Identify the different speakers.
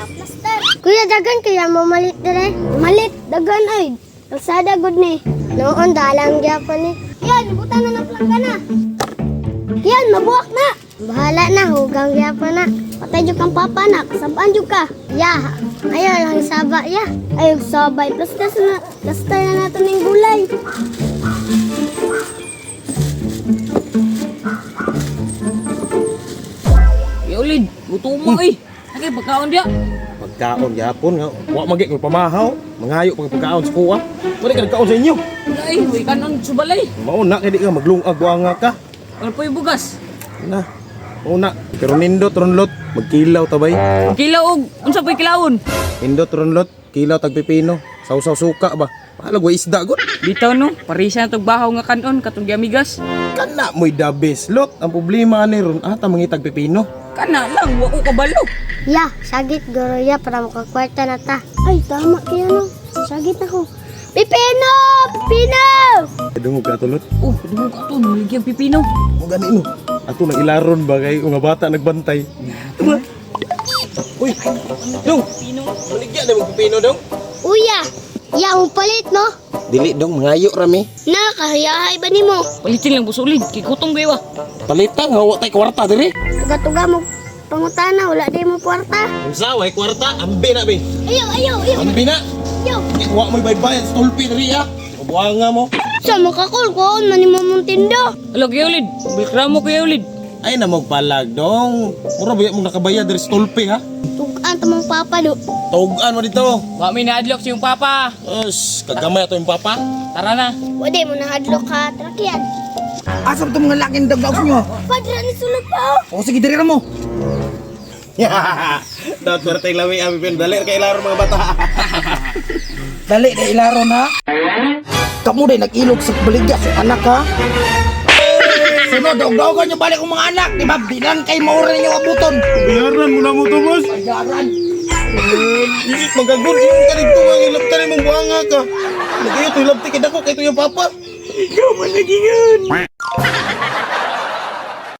Speaker 1: Master. Kuya, dagan kaya mo malit dire. Malit, dagan ay. Kalsada good ni. Noon, dalang gyapon ni. Yan, ibutan na ng plangga na. Yan, mabuak na. Bahala na, hugang gyapon na. Patay jud kang papa na, kasabaan jud ka. Ya, ayaw lang saba, ya. Ayaw sabay. Plus na nato ng gulay.
Speaker 2: Ulid, gutom mo eh. Lagi pagkaon dia.
Speaker 3: Pagkaon gyapon nga. Wa magik ko pamahaw. Mangayo pag pagkaon sa kuha. Wala ka nagkaon sa inyo.
Speaker 2: Ay, way kanon subalay.
Speaker 3: Mao na kay di ka maglungag wa nga ka.
Speaker 2: Wala po yung bugas.
Speaker 3: Na. Mao na. Pero nindot ronlot magkilaw tabay.
Speaker 2: Kilaw og unsa po'y kilawon?
Speaker 3: Nindot ronlot kilaw tagpipino. Sausaw suka ba. Palag wa isda gud.
Speaker 2: Bitaw no, parisa na tog bahaw nga kanon katong giamigas.
Speaker 3: Kana mo'y the best lot. Ang problema ani ron ata mangitag pipino.
Speaker 2: Kana lang, wa ko kabalo.
Speaker 1: Ya, sagit goroya para makakwarta na ta. Ay, tama kaya no. Sagit ako. Pipino! Pipino!
Speaker 3: Dungog ka tulot.
Speaker 2: Oh, dumo ka to, niligyan pipino.
Speaker 3: Mo gani no. Ato nang ilaron ba kay nga bata nagbantay. Uy. Dong. Baligya na magpipino dong.
Speaker 1: Uya! Ya, mo palit no?
Speaker 3: Dili dong mangayo rami.
Speaker 1: Na, kahayahay ba ni mo?
Speaker 2: Palitin lang busulid, kay kutong gawa.
Speaker 3: Palitan nga wa tay kwarta diri.
Speaker 1: Tuga-tuga mo pangutana, wala di mo kwarta.
Speaker 3: Unsa way kwarta? Ambi na be.
Speaker 1: Ayaw!
Speaker 3: Ambi na.
Speaker 1: Ayaw!
Speaker 3: Wa mo baybayan sa tulpi diri ha. Buanga mo.
Speaker 1: Sa makakul ko, man mo mong tindo.
Speaker 2: Alo kay Ulid, bilkra mo kay Ulid.
Speaker 3: Ay na magpalag dong. Mura ba mo nakabayad diri sa tulpi ha?
Speaker 1: Tugaan tamang papa do.
Speaker 3: Tugan mo dito.
Speaker 2: Wa mi naadlok si yung papa.
Speaker 3: Us, kagamay ato yung papa.
Speaker 2: Tara na.
Speaker 1: Wade mo nahadlok ka, trakyan.
Speaker 4: Asa ba itong mga laking dagaw nyo?
Speaker 1: Padra ni sulod pa oh.
Speaker 4: O sige, dirira mo.
Speaker 3: Dapat bertay lawi ami pen dali kay laro mga bata.
Speaker 4: Dali na ilaro na. Kamu day nag-ilog sa baligya sa anak ha. Sunod, daog-daogan nyo balik ang mga anak. Di ba? Bilang kay maura ninyo abuton.
Speaker 3: Bayaran mo na mo to, boss.
Speaker 4: Bayaran.
Speaker 3: Isit magagod yung kanito nga ilaptan mong buanga ka. Nagayo to ilapti kay dako kay to yung papa. Ikaw man nagingan.